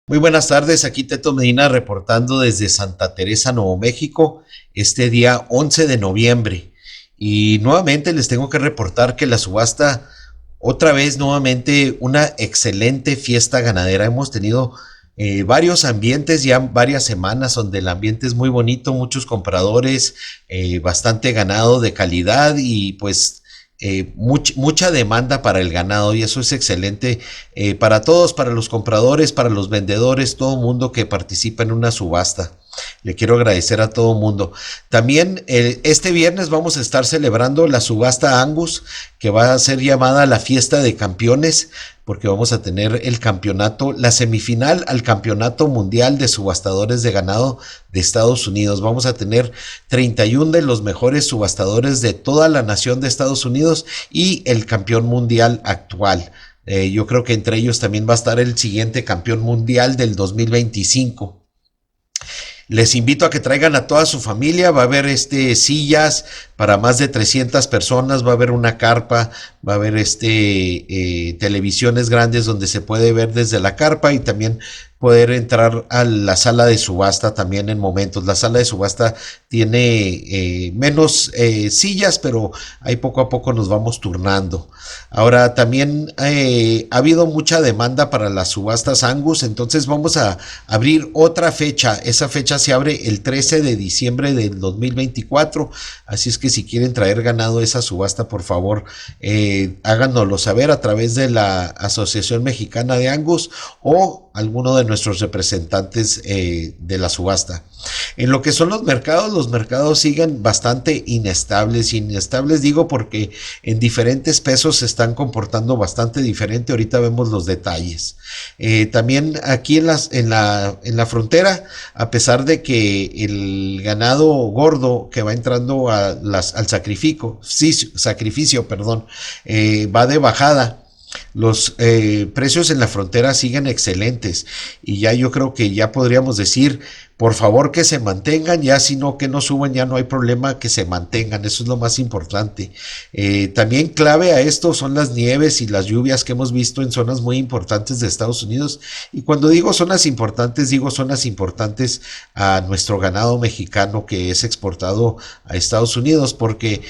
Muy buenas tardes, aquí Teto Medina reportando desde Santa Teresa, Nuevo México, este día 11 de noviembre. Y nuevamente les tengo que reportar que la subasta, otra vez nuevamente, una excelente fiesta ganadera. Hemos tenido varios ambientes, ya varias semanas donde el ambiente es muy bonito, muchos compradores, bastante ganado de calidad y pues mucha demanda para el ganado y eso es excelente para todos, para los compradores, para los vendedores, todo mundo que participa en una subasta. Le quiero agradecer a todo mundo. También este viernes vamos a estar celebrando la subasta Angus, que va a ser llamada la fiesta de campeones, porque vamos a tener el campeonato, la semifinal al campeonato mundial de subastadores de ganado de Estados Unidos. Vamos a tener 31 de los mejores subastadores de toda la nación de Estados Unidos y el campeón mundial actual. Yo creo que entre ellos también va a estar el siguiente campeón mundial del 2025. Les invito a que traigan a toda su familia, va a haber sillas para más de 300 personas, va a haber una carpa, va a haber televisiones grandes donde se puede ver desde la carpa y también poder entrar a la sala de subasta también en momentos. La sala de subasta tiene menos sillas, pero ahí poco a poco nos vamos turnando. Ahora también ha habido mucha demanda para las subastas Angus, entonces vamos a abrir otra fecha. Esa fecha se abre el 13 de diciembre del 2024, así es que si quieren traer ganado a esa subasta, por favor, háganoslo saber a través de la Asociación Mexicana de Angus o alguno de nuestros representantes de la subasta. En lo que son los mercados siguen bastante inestables. Inestables digo porque en diferentes pesos se están comportando bastante diferente. Ahorita vemos los detalles. También aquí en la frontera, a pesar de que el ganado gordo que va entrando al sacrificio, perdón, va de bajada, los precios en la frontera siguen excelentes y ya yo creo que ya podríamos decir, por favor que se mantengan, ya si no que no suban, ya no hay problema, que se mantengan, eso es lo más importante. También clave a esto son las nieves y las lluvias que hemos visto en zonas muy importantes de Estados Unidos, y cuando digo zonas importantes a nuestro ganado mexicano que es exportado a Estados Unidos, porque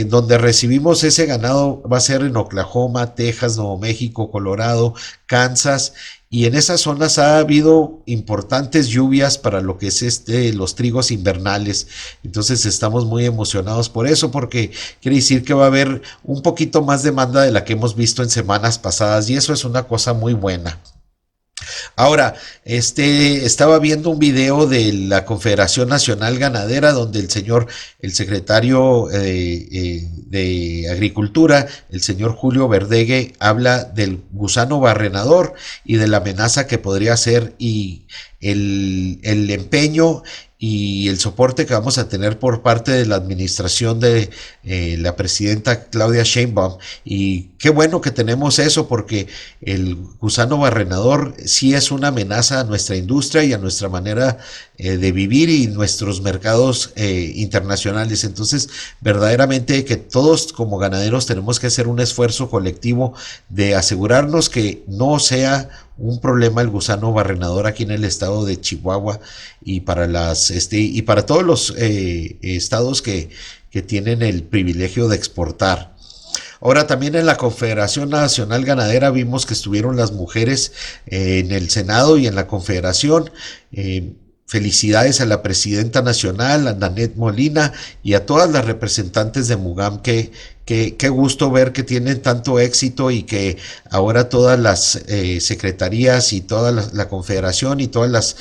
donde recibimos ese ganado va a ser en Oklahoma, Texas, Nuevo México, Colorado, Kansas, y en esas zonas ha habido importantes lluvias para lo que es los trigos invernales. Entonces estamos muy emocionados por eso, porque quiere decir que va a haber un poquito más demanda de la que hemos visto en semanas pasadas, y eso es una cosa muy buena. Ahora, estaba viendo un video de la Confederación Nacional Ganadera donde el secretario de Agricultura, el señor Julio Verdegue, habla del gusano barrenador y de la amenaza que podría ser y el empeño y el soporte que vamos a tener por parte de la administración de la presidenta Claudia Sheinbaum. Y qué bueno que tenemos eso, porque el gusano barrenador sí es una amenaza a nuestra industria y a nuestra manera de vivir y nuestros mercados internacionales. Entonces, verdaderamente que todos como ganaderos tenemos que hacer un esfuerzo colectivo de asegurarnos que no sea un problema el gusano barrenador aquí en el estado de Chihuahua y para todos los estados que tienen el privilegio de exportar. Ahora también en la Confederación Nacional Ganadera vimos que estuvieron las mujeres en el Senado y en la Confederación. Felicidades a la presidenta nacional, a Nanette Molina, y a todas las representantes de Mugam. Qué gusto ver que tienen tanto éxito y que ahora todas las secretarías y toda la confederación y todas las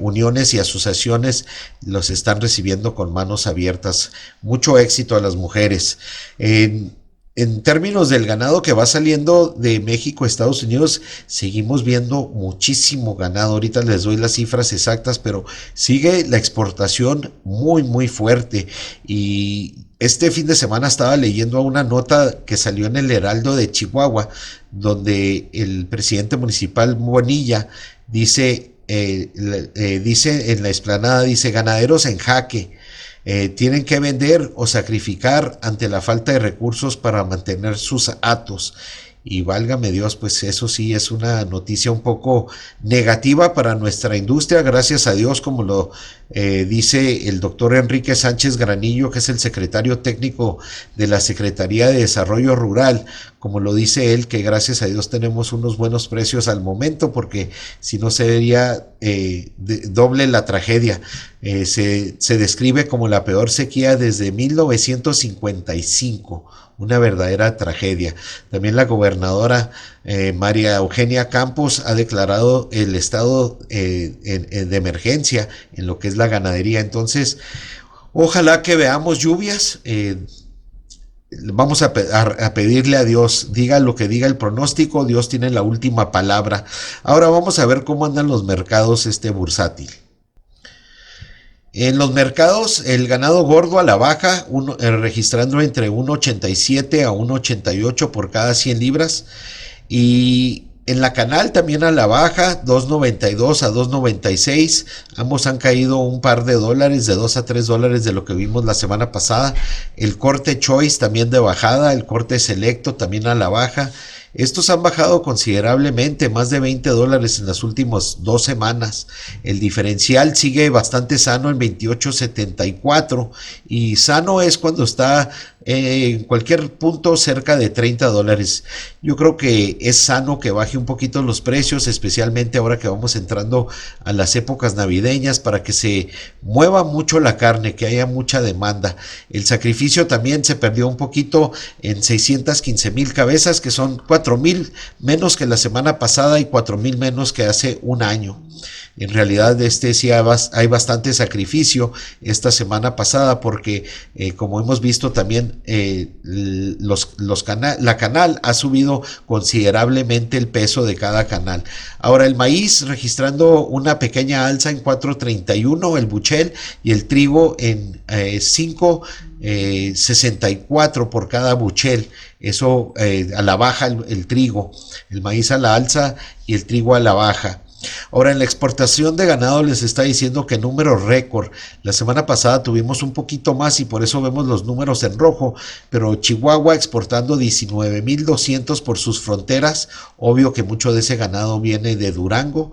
uniones y asociaciones los están recibiendo con manos abiertas. Mucho éxito a las mujeres. En términos del ganado que va saliendo de México a Estados Unidos, seguimos viendo muchísimo ganado. Ahorita les doy las cifras exactas, pero sigue la exportación muy, muy fuerte. Y este fin de semana estaba leyendo una nota que salió en el Heraldo de Chihuahua, donde el presidente municipal Bonilla dice en la explanada, dice: ganaderos en jaque, tienen que vender o sacrificar ante la falta de recursos para mantener sus hatos. y válgame Dios, pues eso sí es una noticia un poco negativa para nuestra industria. Gracias a Dios, como lo dice el doctor Enrique Sánchez Granillo, que es el secretario técnico de la Secretaría de Desarrollo Rural, como lo dice él, que gracias a Dios tenemos unos buenos precios al momento, porque si no sería doble la tragedia. Se describe como la peor sequía desde 1955, una verdadera tragedia. También la gobernadora María Eugenia Campos ha declarado el estado de emergencia en lo que es la ganadería. Entonces, ojalá que veamos lluvias. Vamos a pedirle a Dios, diga lo que diga el pronóstico, Dios tiene la última palabra. Ahora vamos a ver cómo andan los mercados bursátil. En los mercados, el ganado gordo a la baja, registrando entre 1.87 a 1.88 por cada 100 libras. Y en la canal también a la baja, 2.92 a 2.96. Ambos han caído un par de dólares, de 2 a 3 dólares de lo que vimos la semana pasada. El corte Choice también de bajada, el corte Selecto también a la baja. Estos han bajado considerablemente, más de 20 dólares en las últimas 2 semanas. El diferencial sigue bastante sano en 28.74 y sano es cuando está en cualquier punto cerca de 30 dólares. Yo creo que es sano que baje un poquito los precios, especialmente ahora que vamos entrando a las épocas navideñas, para que se mueva mucho la carne, que haya mucha demanda. El sacrificio también se perdió un poquito en 615,000 cabezas, que son 4,000 menos que la semana pasada y 4,000 menos que hace un año. En realidad sí hay bastante sacrificio esta semana pasada, porque como hemos visto también la canal ha subido considerablemente el peso de cada canal. Ahora el maíz registrando una pequeña alza en 4.31, el buchel, y el trigo en 5.64 por cada buchel. Eso a la baja el trigo, el maíz a la alza y el trigo a la baja. Ahora, en la exportación de ganado les está diciendo que números récord. La semana pasada tuvimos un poquito más y por eso vemos los números en rojo, pero Chihuahua exportando 19,200 por sus fronteras. Obvio que mucho de ese ganado viene de Durango.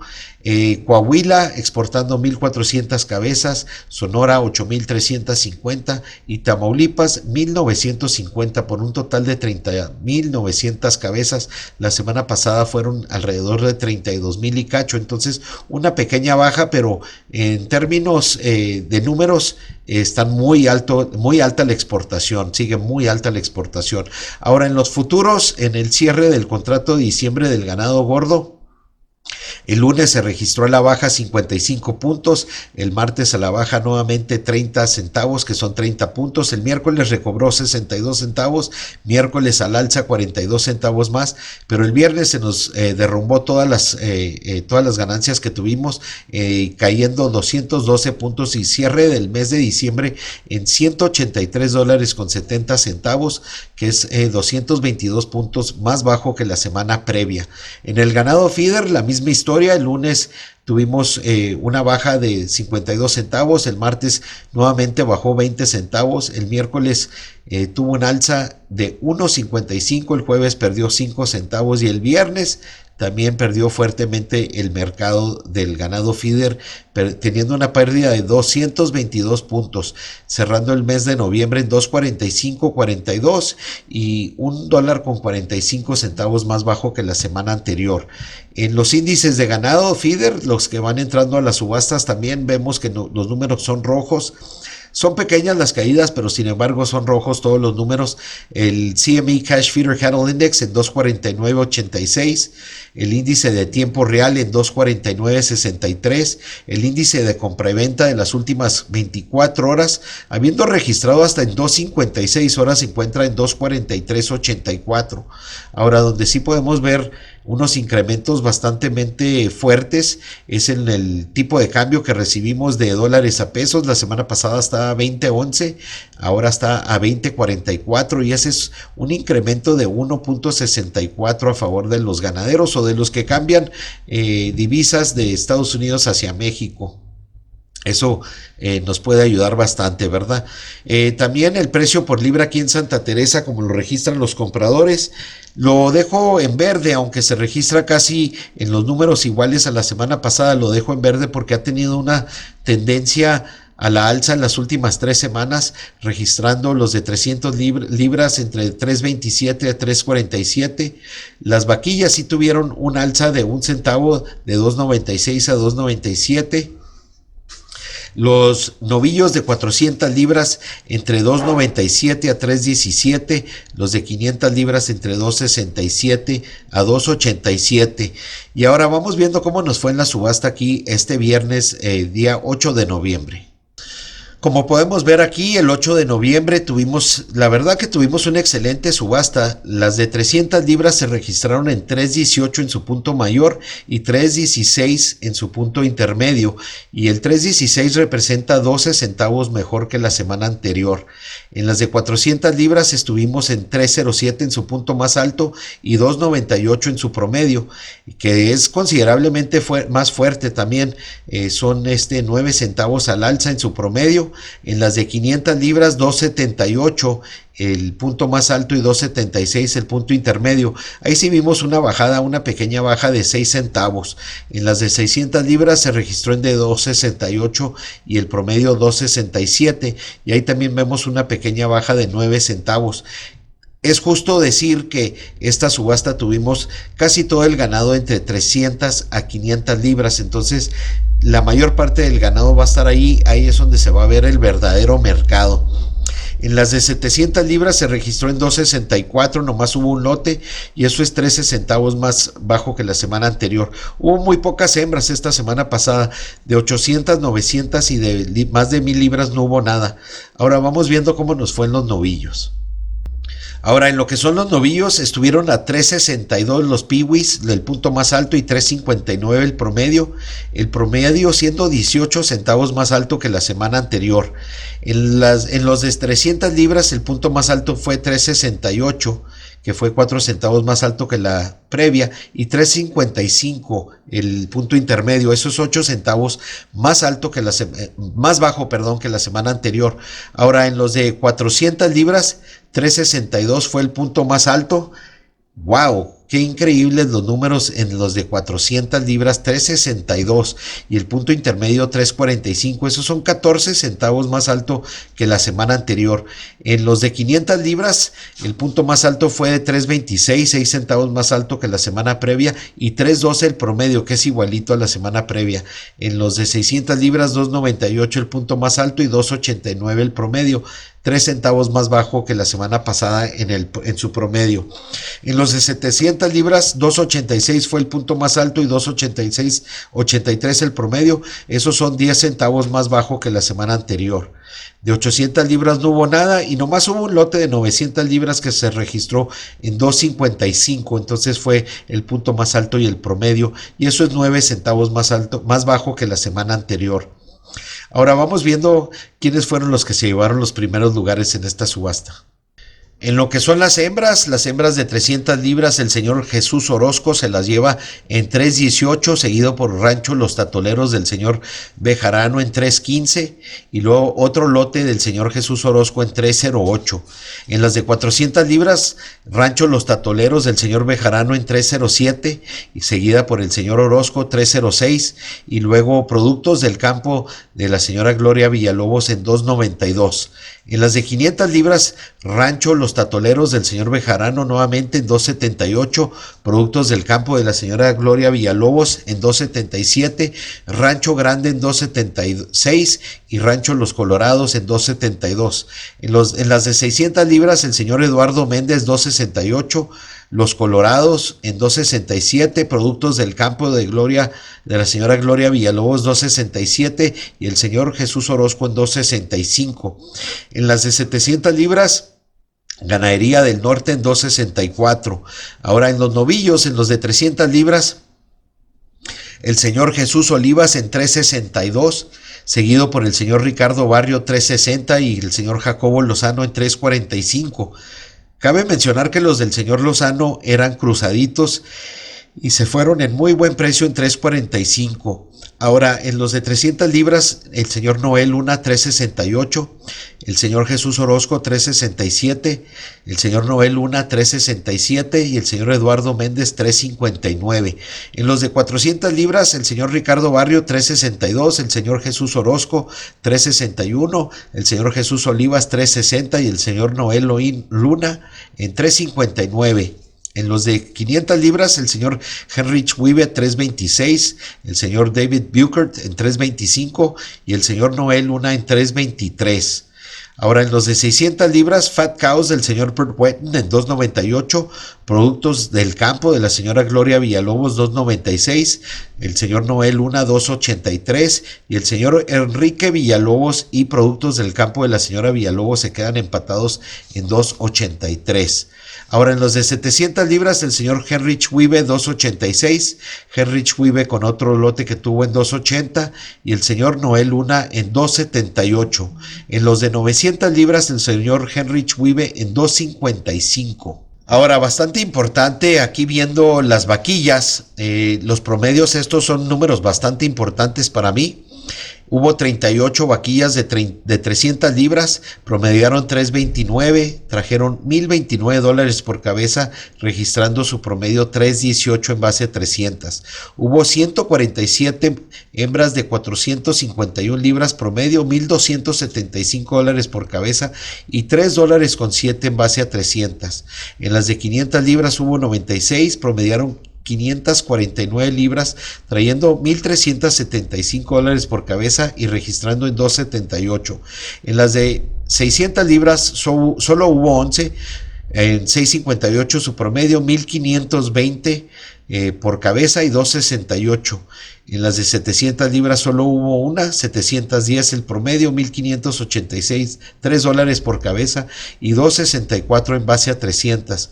Coahuila exportando 1,400 cabezas, Sonora 8,350 y Tamaulipas 1,950 por un total de 30,900 cabezas. La semana pasada fueron alrededor de 32,000 y cacho, entonces una pequeña baja, pero en términos de números están muy alta la exportación, sigue muy alta la exportación. Ahora en los futuros, en el cierre del contrato de diciembre del ganado gordo, el lunes se registró a la baja 55 puntos, el martes a la baja nuevamente 30 centavos, que son 30 puntos, el miércoles recobró 62 centavos, miércoles al alza 42 centavos más, pero el viernes se nos derrumbó todas las ganancias que tuvimos, cayendo 212 puntos y cierre del mes de diciembre en 183 dólares con 70 centavos, que es 222 puntos más bajo que la semana previa. En el ganado feeder, la misma historia. El lunes tuvimos una baja de 52 centavos, el martes nuevamente bajó 20 centavos, el miércoles tuvo un alza de 1.55, el jueves perdió 5 centavos y el viernes también perdió fuertemente el mercado del ganado feeder, teniendo una pérdida de 222 puntos, cerrando el mes de noviembre en 2.4542 y $1.45 más bajo que la semana anterior. En los índices de ganado feeder, los que van entrando a las subastas, también vemos que los números son rojos. Son pequeñas las caídas, pero sin embargo son rojos todos los números. El CME Cash Feeder Cattle Index en 249.86, el índice de tiempo real en 249.63, el índice de compra y venta de las últimas 24 horas, habiendo registrado hasta en 256 horas, se encuentra en 243.84. Ahora, donde sí podemos ver unos incrementos bastante fuertes es en el tipo de cambio que recibimos de dólares a pesos. La semana pasada estaba a 20.11, ahora está a 20.44 y ese es un incremento de 1.64 a favor de los ganaderos o de los que cambian divisas de Estados Unidos hacia México. Eso nos puede ayudar bastante, ¿verdad? También el precio por libra aquí en Santa Teresa, como lo registran los compradores, lo dejo en verde, aunque se registra casi en los números iguales a la semana pasada, lo dejo en verde porque ha tenido una tendencia a la alza en las últimas 3 semanas, registrando los de 300 libras entre 3.27 a 3.47. Las vaquillas sí tuvieron un alza de 1 centavo, de 2.96 a 2.97. Los novillos de 400 libras entre 2.97 a 3.17, los de 500 libras entre 2.67 a 2.87. Y ahora vamos viendo cómo nos fue en la subasta aquí este viernes, día 8 de noviembre. Como podemos ver aquí, el 8 de noviembre la verdad que tuvimos una excelente subasta. Las de 300 libras se registraron en 3.18 en su punto mayor y 3.16 en su punto intermedio. Y el 3.16 representa 12 centavos mejor que la semana anterior. En las de 400 libras estuvimos en 3.07 en su punto más alto y 2.98 en su promedio, que es considerablemente más fuerte también. Son 9 centavos al alza en su promedio. En las de 500 libras 2.78 el punto más alto y 2.76 el punto intermedio. Ahí sí vimos una pequeña baja de 6 centavos. En las de 600 libras se registró en de 2.68 y el promedio 2.67, y ahí también vemos una pequeña baja de 9 centavos. Es justo decir que esta subasta tuvimos casi todo el ganado entre 300 a 500 libras, entonces la mayor parte del ganado va a estar ahí es donde se va a ver el verdadero mercado. En las de 700 libras se registró en 2.64, nomás hubo un lote y eso es 13 centavos más bajo que la semana anterior. Hubo muy pocas hembras esta semana pasada, de 800, 900 y de más de 1.000 libras no hubo nada. Ahora vamos viendo cómo nos fue en los novillos. Ahora, en lo que son los novillos, estuvieron a 3.62 los piwis, el punto más alto, y 3.59 el promedio siendo 18 centavos más alto que la semana anterior. En los de 300 libras, el punto más alto fue 3.68, que fue 4 centavos más alto que la previa, y 3.55 el punto intermedio, eso es 8 centavos más alto que más bajo, que la semana anterior. Ahora, en los de 400 libras, 3.62 fue el punto más alto. ¡Wow! Qué increíbles los números en los de 400 libras, 3.62 y el punto intermedio 3.45. Esos son 14 centavos más alto que la semana anterior. En los de 500 libras, el punto más alto fue de 3.26, 6 centavos más alto que la semana previa, y 3.12 el promedio, que es igualito a la semana previa. En los de 600 libras, 2.98 el punto más alto y 2.89 el promedio, 3 centavos más bajo que la semana pasada en su promedio. En los de 700 libras, 2.86 fue el punto más alto y 2.83 el promedio. Esos son 10 centavos más bajo que la semana anterior. De 800 libras no hubo nada y nomás hubo un lote de 900 libras que se registró en 2.55, entonces fue el punto más alto y el promedio, y eso es 9 centavos más bajo que la semana anterior. Ahora vamos viendo quiénes fueron los que se llevaron los primeros lugares en esta subasta. En lo que son las hembras de 300 libras, el señor Jesús Orozco se las lleva en 3.18, seguido por Rancho Los Tatoleros del señor Bejarano en 3.15, y luego otro lote del señor Jesús Orozco en 3.08. En las de 400 libras, Rancho Los Tatoleros del señor Bejarano en 3.07, y seguida por el señor Orozco 3.06, y luego Productos del Campo de la señora Gloria Villalobos en 2.92. En las de 500 libras, Rancho Los Tatoleros del señor Bejarano nuevamente en 2.78, Productos del Campo de la señora Gloria Villalobos en 2.77, Rancho Grande en 2.76 y Rancho Los Colorados en 2.72. En las de 600 libras, el señor Eduardo Méndez 2.68, Los Colorados en 2.67, Productos del Campo de la señora Gloria Villalobos 2.67 y el señor Jesús Orozco en 2.65. En las de 700 libras, Ganadería del Norte en 2.64. Ahora en los novillos, en los de 300 libras, el señor Jesús Olivas en 3.62, seguido por el señor Ricardo Barrio 3.60 y el señor Jacobo Lozano en 3.45. Cabe mencionar que los del señor Lozano eran cruzaditos y se fueron en muy buen precio en 3.45. Ahora, en los de 300 libras, el señor Noel Luna 3.68, el señor Jesús Orozco 3.67, el señor Noel Luna 3.67 y el señor Eduardo Méndez 3.59. En los de 400 libras, el señor Ricardo Barrio 3.62, el señor Jesús Orozco 3.61, el señor Jesús Olivas 3.60 y el señor Noel Luna en 3.59. En los de 500 libras, el señor Heinrich Wiebe 3.26, el señor David Buchert en 3.25 y el señor Noel Luna en 3.23. Ahora en los de 600 libras, Fat Cows del señor Bert Wetton en 2.98, productos del campo de la señora Gloria Villalobos 2.96, el señor Noel Luna 2.83 y el señor Enrique Villalobos y productos del campo de la señora Villalobos se quedan empatados en 2.83. Ahora en los de 700 libras, el señor Heinrich Wiebe 2.86, Heinrich Wiebe con otro lote que tuvo en 2.80 y el señor Noel Luna en 2.78. En los de 900 libras, el señor Heinrich Wiebe en 2.55. Ahora, bastante importante, aquí viendo las vaquillas, los promedios, estos son números bastante importantes para mí. Hubo 38 vaquillas de 300 libras, promediaron 3.29, trajeron $1,029 por cabeza, registrando su promedio 3.18 en base a 300. Hubo 147 hembras de 451 libras, promedio $1,275 por cabeza y $3.07 en base a 300. En las de 500 libras hubo 96, promediaron 549 libras, trayendo $1,375 por cabeza y registrando en 2.78. En las de 600 libras solo hubo 11, en 6.58 su promedio, 1,520 por cabeza y 2.68. En las de 700 libras solo hubo una, 710 el promedio, 1,586, $3 por cabeza y 2.64 en base a 300.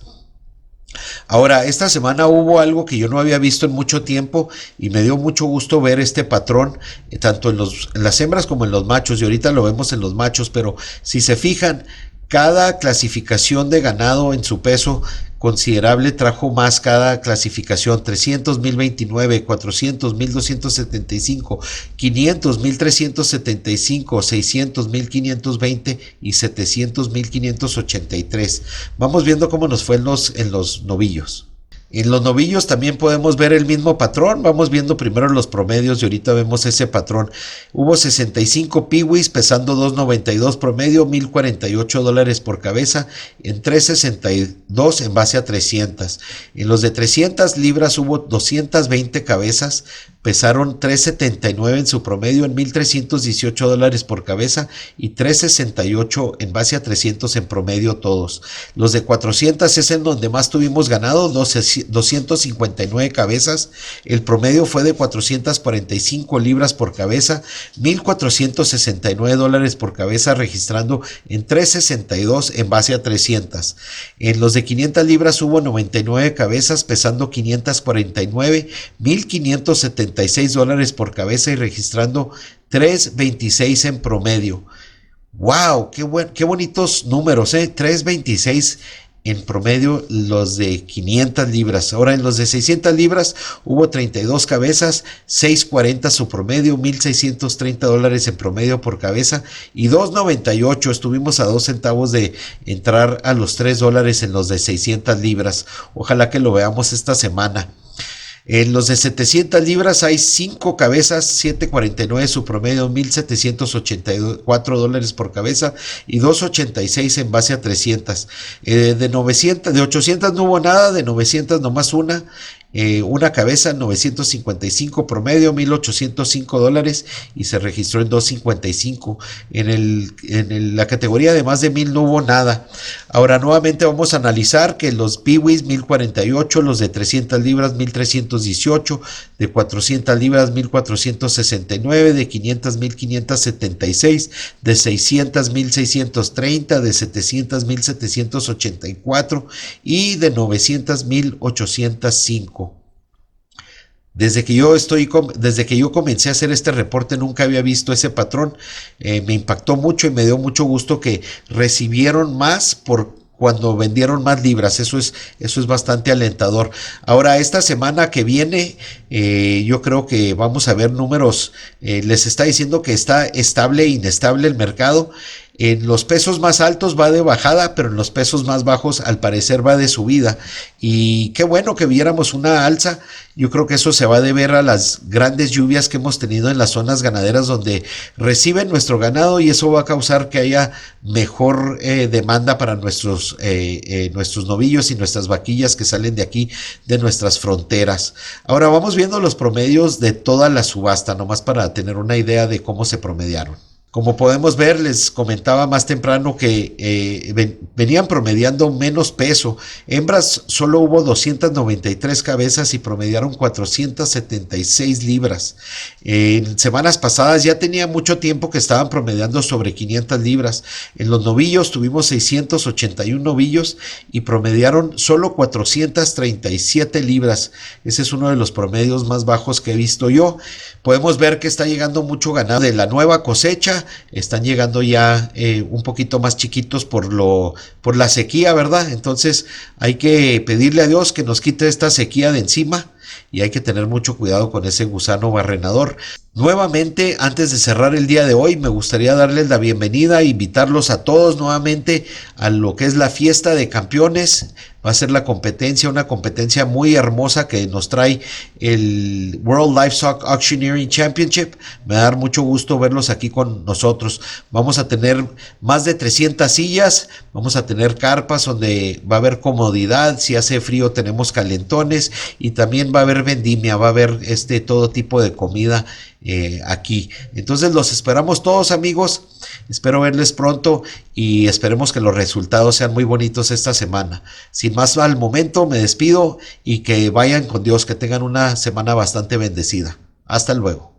Ahora, esta semana hubo algo que yo no había visto en mucho tiempo y me dio mucho gusto ver este patrón, tanto en las hembras como en los machos, y ahorita lo vemos en los machos, pero si se fijan, cada clasificación de ganado en su peso considerable trajo más cada clasificación: 300, 1,029, 400, 1,275, 500, 1,375, 600, 1,520 y 700, 1,583. Vamos viendo cómo nos fue en los novillos. En los novillos también podemos ver el mismo patrón. Vamos viendo primero los promedios y ahorita vemos ese patrón. Hubo 65 piwis pesando 2.92 promedio, $1,048 por cabeza, en 3.62 en base a 300. En los de 300 libras hubo 220 cabezas, pesaron 3.79 en su promedio, en $1,318 por cabeza y 3.68 en base a 300 en promedio todos. Los de 400 es en donde más tuvimos ganado, 259 cabezas, el promedio fue de 445 libras por cabeza, $1,469 por cabeza, registrando en 3.62 en base a 300. En los de 500 libras hubo 99 cabezas, pesando 549, $1,576 por cabeza y registrando 3.26 en promedio. ¡Wow! ¡Qué bonitos números! 3.26 en promedio los de 500 libras. Ahora en los de 600 libras hubo 32 cabezas, 6.40 su promedio, $1,630 en promedio por cabeza y 2.98. Estuvimos a 2 centavos de entrar a los $3 en los de 600 libras. Ojalá que lo veamos esta semana. En los de 700 libras hay 5 cabezas, 7.49 su promedio, $1,784 por cabeza y 2.86 en base a 300. De 800 no hubo nada, de 900 nomás una cabeza, 955 promedio, $1,805 y se registró en 2.55. En la categoría de más de 1,000 no hubo nada. Ahora nuevamente vamos a analizar que los piwis 1,048, los de 300 libras 1,318, de 400 libras 1,469, de 500 1,576, de 600 1,630, de 700 1,784 y de 900 1,805. Desde que yo comencé a hacer este reporte nunca había visto ese patrón. Me impactó mucho y me dio mucho gusto que recibieron más por cuando vendieron más libras. Eso es bastante alentador. Ahora, esta semana que viene, yo creo que vamos a ver números. Les está diciendo que está estable e inestable el mercado. En los pesos más altos va de bajada, pero en los pesos más bajos al parecer va de subida. Y qué bueno que viéramos una alza. Yo creo que eso se va a deber a las grandes lluvias que hemos tenido en las zonas ganaderas donde reciben nuestro ganado, y eso va a causar que haya mejor demanda para nuestros novillos y nuestras vaquillas que salen de aquí, de nuestras fronteras. Ahora vamos viendo los promedios de toda la subasta, nomás para tener una idea de cómo se promediaron. Como podemos ver, les comentaba más temprano que venían promediando menos peso. Hembras solo hubo 293 cabezas y promediaron 476 libras. En semanas pasadas ya tenía mucho tiempo que estaban promediando sobre 500 libras. En los novillos tuvimos 681 novillos y promediaron solo 437 libras. Ese es uno de los promedios más bajos que he visto yo. Podemos ver que está llegando mucho ganado de la nueva cosecha. Están llegando ya un poquito más chiquitos por la sequía, ¿verdad? Entonces hay que pedirle a Dios que nos quite esta sequía de encima, y hay que tener mucho cuidado con ese gusano barrenador. Nuevamente, antes de cerrar el día de hoy, me gustaría darles la bienvenida e invitarlos a todos nuevamente a lo que es la fiesta de campeones. Va a ser la competencia, una competencia muy hermosa que nos trae el World Livestock Auctioneering Championship. Me va a dar mucho gusto verlos aquí con nosotros. Vamos a tener más de 300 sillas, vamos a tener carpas donde va a haber comodidad. Si hace frío tenemos calentones, y también va a haber vendimia, va a haber todo tipo de comida aquí. Entonces los esperamos todos, amigos. Espero verles pronto y esperemos que los resultados sean muy bonitos esta semana. Sin más al momento, me despido y que vayan con Dios, que tengan una semana bastante bendecida. Hasta luego.